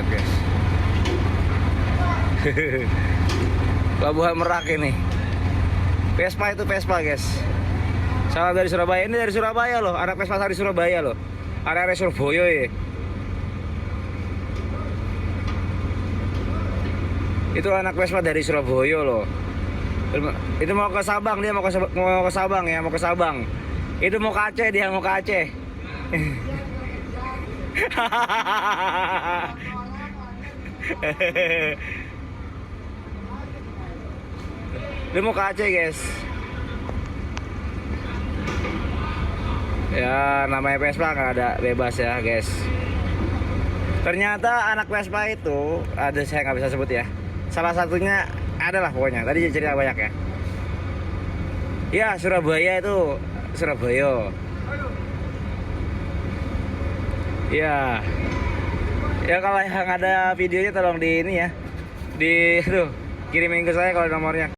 lihat guys. Pelabuhan Merak ini. Vespa itu Vespa guys. Salah dari Surabaya, ini dari Surabaya loh. Anak Vespa dari Surabaya loh. Area Surabaya ya. Itu anak Vespa dari Surabaya loh. Itu mau ke Sabang, dia mau ke Sabang ya, mau ke Sabang. Itu mau ke Aceh, dia mau ke Aceh. Dia mau ke Aceh guys. Ya namanya Vespa nggak ada bebas ya guys. Ternyata anak Vespa itu ada, saya nggak bisa sebut ya. Salah satunya adalah pokoknya. Tadi cerita banyak ya. Ya Surabaya itu Surabaya. Ya. Ya kalau yang ada videonya tolong di ini ya. Di tuh kirimin ke saya kalau nomornya.